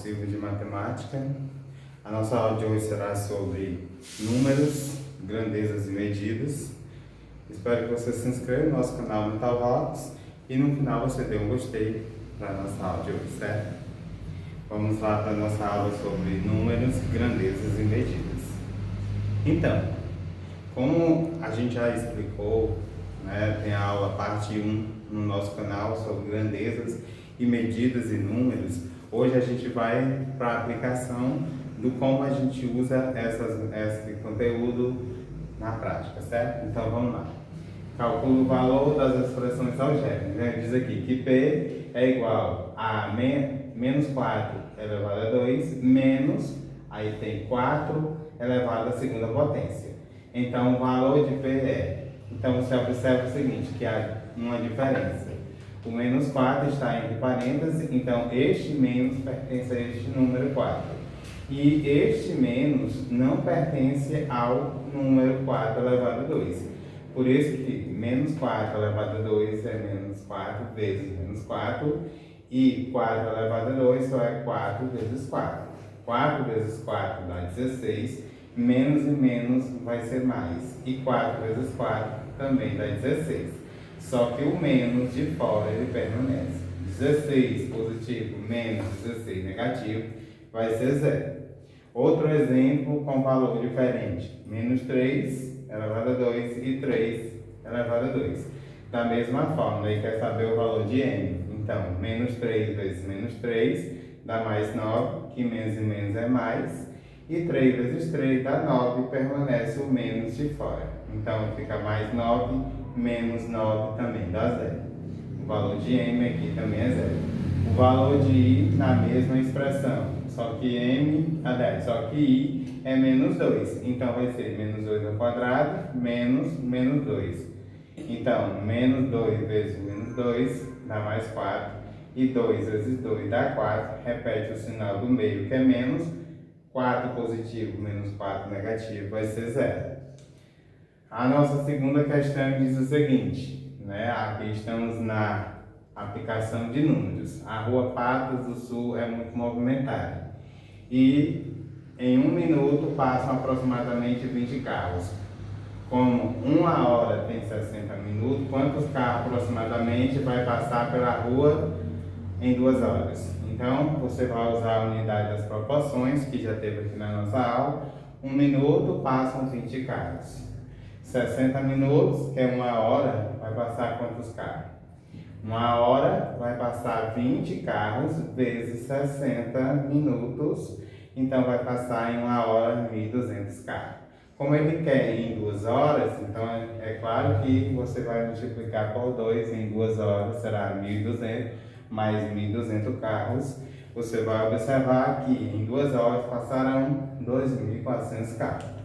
Silva de Matemática. A nossa aula de hoje será sobre números, grandezas e medidas. Espero que você se inscreva no nosso canal Mental Rocks e no final você dê um gostei para a nossa aula de hoje, certo? Vamos lá para a nossa aula sobre números, grandezas e medidas. Então, como a gente já explicou, né, tem a aula parte 1 no nosso canal sobre grandezas e medidas e números, hoje a gente vai para a aplicação do como a gente usa esse conteúdo na prática, certo? Então vamos lá. Calcula o valor das expressões algébricas. Né? Diz aqui que P é igual a menos 4 elevado a 2 menos, aí tem 4 elevado à segunda potência. Então o valor de P é, então você observa o seguinte, que há uma diferença. O menos 4 está entre parênteses, então este menos pertence a este número 4. E este menos não pertence ao número 4 elevado a 2. Por isso que menos 4 elevado a 2 é menos 4 vezes menos 4. E 4 elevado a 2 só é 4 vezes 4. 4 vezes 4 dá 16. Menos e menos vai ser mais. E 4 vezes 4 também dá 16. Só que o menos de fora ele permanece. 16 positivo menos 16 negativo vai ser 0. Outro exemplo com valor diferente. Menos 3 elevado a 2 e 3 elevado a 2. Da mesma forma, aí quer saber o valor de m. Então, menos 3 vezes menos 3 dá mais 9, que menos e menos é mais. E 3 vezes 3 dá 9 e permanece o menos de fora. Então, fica mais 9 menos 9 também dá 0. O valor de m aqui também é 0. O valor de i na mesma expressão, só que só que i é menos 2. Então vai ser menos 2 ao quadrado menos menos 2. Então, menos 2 vezes menos 2 dá mais 4. E 2 vezes 2 dá 4. Repete o sinal do meio, que é menos. 4 positivo menos 4 negativo vai ser 0. A nossa segunda questão diz o seguinte, né? Aqui estamos na aplicação de números. A rua Patos do Sul é muito movimentada e em 1 minuto passam aproximadamente 20 carros. Como 1 hora tem 60 minutos, quantos carros aproximadamente vai passar pela rua em 2 horas? Então, você vai usar a unidade das proporções, que já teve aqui na nossa aula. 1 minuto passam 20 carros. 60 minutos, que é 1 hora, vai passar quantos carros? 1 hora vai passar 20 carros vezes 60 minutos, então vai passar em 1 hora 1.200 carros. Como ele quer ir em 2 horas, então é claro que você vai multiplicar por 2 em 2 horas, será 1.200 mais 1.200 carros. Você vai observar que em 2 horas passarão 2.400 carros.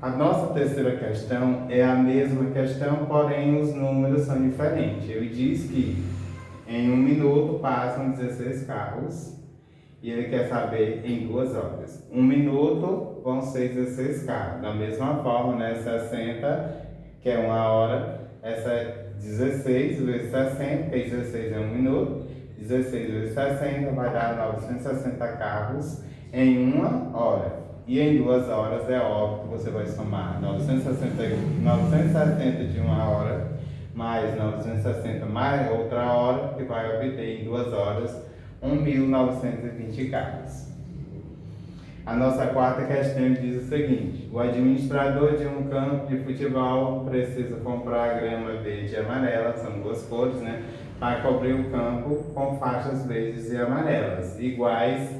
A nossa terceira questão é a mesma questão, porém os números são diferentes. Ele diz que em 1 minuto passam 16 carros e ele quer saber em 2 horas. 1 minuto vão ser 16 carros. Da mesma forma, né, 60, que é 1 hora, essa é 16 vezes 60, que 16 é 1 minuto. 16 vezes 60 vai dar 960 carros em 1 hora. E em 2 horas é óbvio que você vai somar 960 de 1 hora mais 960 mais outra hora, que vai obter em 2 horas 1.920 carros. A nossa quarta questão diz o seguinte: o administrador de um campo de futebol precisa comprar grama verde e amarela, são 2 cores, né? Para cobrir o campo com faixas verdes e amarelas, iguais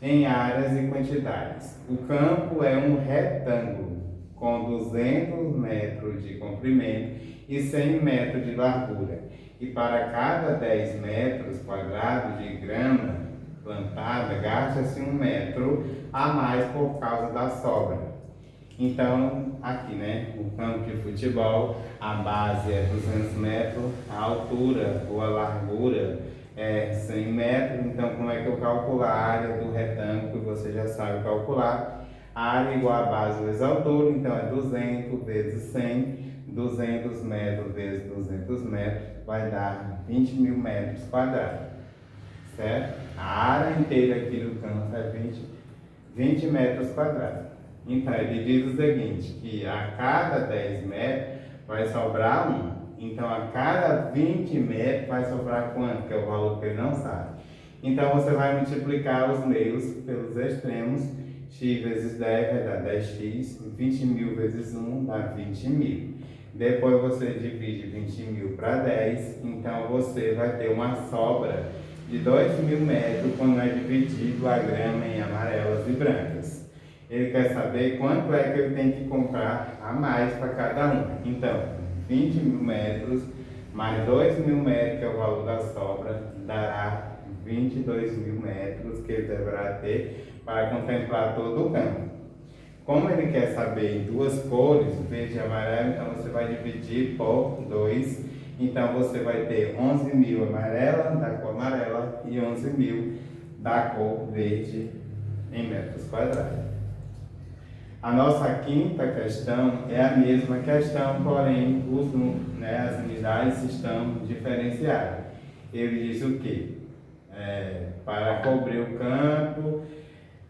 em áreas e quantidades. O campo é um retângulo com 200 metros de comprimento e 100 metros de largura. E para cada 10 metros quadrados de grama plantada, gasta-se 1 metro a mais por causa da sobra. Então, aqui, né, o campo de futebol, a base é 200 metros, a altura ou a largura é 100 metros, então como é que eu calculo a área do retângulo, que você já sabe calcular? A área é igual a base vezes a altura, então é 200 vezes 100, 200 metros vezes 200 metros, vai dar 20.000 metros quadrados. certo? A área inteira aqui do campo é 20 metros quadrados. Então, ele diz o seguinte, que a cada 10 metros vai sobrar 1. Então, a cada 20 metros vai sobrar quanto? Que é o valor que ele não sabe. Então, você vai multiplicar os meios pelos extremos. X vezes 10 vai dar 10x. 20.000 vezes 1 dá 20.000. Depois você divide 20.000 para 10. Então, você vai ter uma sobra de 2.000 metros quando é dividido a grama em amarelas e brancas. Ele quer saber quanto é que ele tem que comprar a mais para cada um. Então, 20.000 metros mais 2.000 metros, que é o valor da sobra, dará 22.000 metros que ele deverá ter para contemplar todo o campo. Como ele quer saber em duas cores, verde e amarelo, então você vai dividir por 2. Então você vai ter 11.000 amarela, da cor amarela, e 11.000 da cor verde em metros quadrados. A nossa quinta questão é a mesma questão, porém as unidades estão diferenciadas. Ele diz o quê? Para cobrir o campo,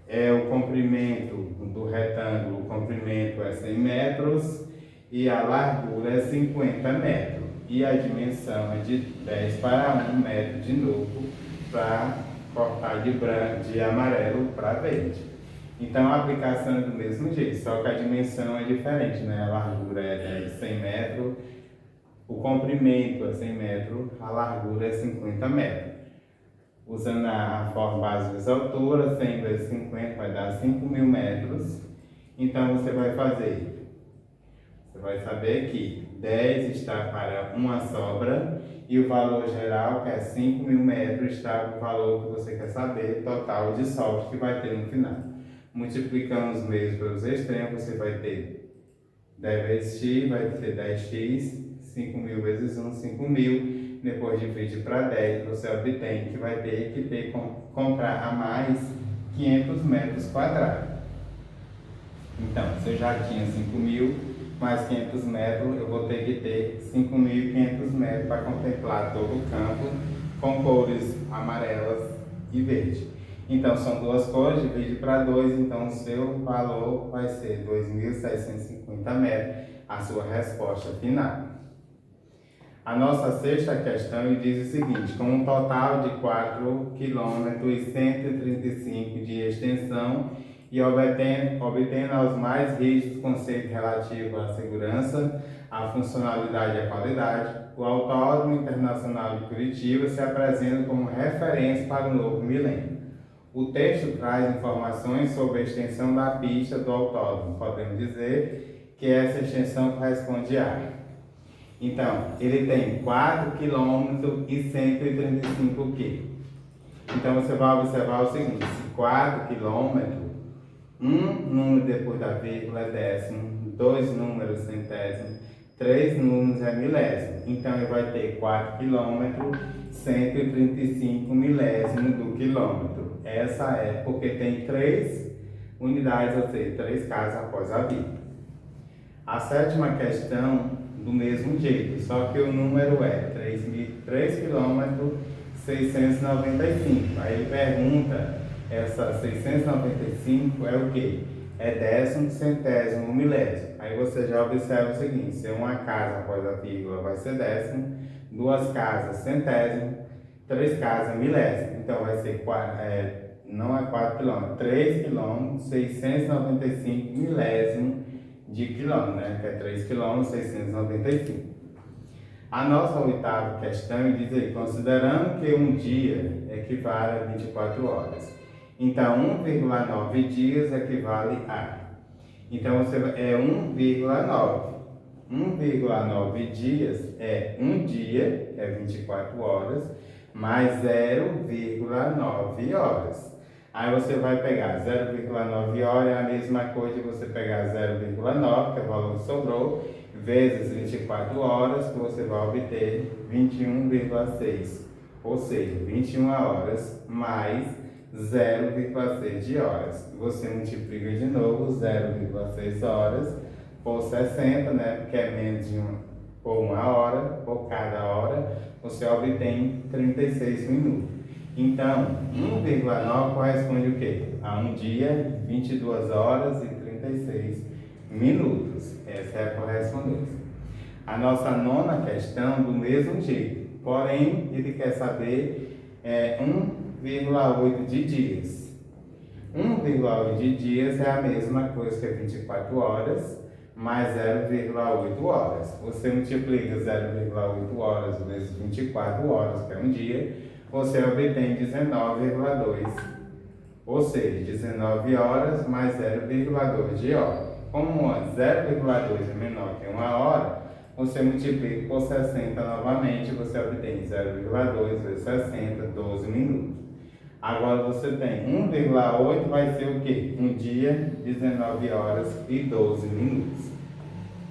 o comprimento do retângulo, o comprimento é 100 metros e a largura é 50 metros. E a dimensão é de 10 para 1 metro de novo, para cortar de amarelo para verde. Então a aplicação é do mesmo jeito, só que a dimensão é diferente, né? A largura é de 100 metros, o comprimento é 100 metros, a largura é 50 metros. Usando a forma base vezes altura, 100 vezes 50 vai dar 5.000 metros. Então você vai saber que 10 está para uma sobra e o valor geral, que é 5.000 metros, está para o valor que você quer saber, total de sobras que vai ter no final. Multiplicando os meios pelos extremos, você vai ter 10 vezes x, vai ter 10x, 5.000 vezes 1, 5.000. Depois divide para 10, você obtém que vai ter que comprar a mais 500 metros quadrados. Então, se eu já tinha 5.000 mais 500 metros, eu vou ter que ter 5.500 metros para contemplar todo o campo com cores amarelas e verde. Então, são duas cores, divide para 2, então o seu valor vai ser 2.650 metros, a sua resposta final. A nossa sexta questão diz o seguinte: com um total de 4 km e 135 de extensão e obtendo aos mais rígidos conceitos relativos à segurança, à funcionalidade e à qualidade, o Autódromo Internacional de Curitiba se apresenta como referência para o novo milênio. O texto traz informações sobre a extensão da pista do autódromo. Podemos dizer que essa extensão corresponde a... Então, ele tem 4 km e 135 km. Então, você vai observar o seguinte: se 4 km, um número depois da vírgula é décimo, 2 números centésimo, 3 números é milésimo. Então, ele vai ter 4 km, 135 milésimos do quilômetro. Essa é porque tem 3 unidades, ou seja, 3 casas após a vírgula. A sétima questão, do mesmo jeito, só que o número é 3 km 695. Aí ele pergunta, essa 695 é o quê? É décimo, centésimo, milésimo. Aí você já observa o seguinte: se uma casa após a vírgula vai ser décimo, 2 casas centésimo, 3 casas milésimo. Então vai ser não é 4 km, 3 km 695 milésimo de quilômetro, né? Que é 3 km 695. A nossa oitava questão diz aí: considerando que um dia equivale a 24 horas, então 1,9 dias equivale a... Então é 1,9. 1,9 dias é um dia, que é 24 horas, mais 0,9 horas. Aí você vai pegar 0,9 horas, é a mesma coisa de você pegar 0,9, que é o valor que sobrou, vezes 24 horas, que você vai obter 21,6. Ou seja, 21 horas mais 0,6 de horas. Você multiplica de novo 0,6 horas por 60, né? Porque é menos de por 1 hora, por cada hora, você obtém 36 minutos. Então, 1,9 corresponde o quê? A um dia, 22 horas e 36 minutos. Essa é a correspondência. A nossa nona questão, do mesmo jeito, porém, ele quer saber 1,8 de dias. 1,8 de dias é a mesma coisa que 24 horas, mais 0,8 horas. Você multiplica 0,8 horas vezes 24 horas, que é um dia, você obtém 19,2. Ou seja, 19 horas mais 0,2 de hora. Como 0,2 é menor que 1 hora, você multiplica por 60 novamente, você obtém 0,2 vezes 60, 12 minutos. Agora você tem 1,8, vai ser o quê? Um dia, 19 horas e 12 minutos.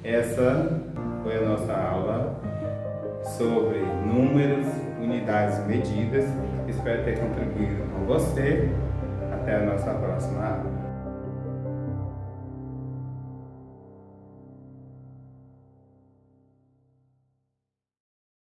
Essa foi a nossa aula sobre números, unidades e medidas. Espero ter contribuído com você. Até a nossa próxima aula.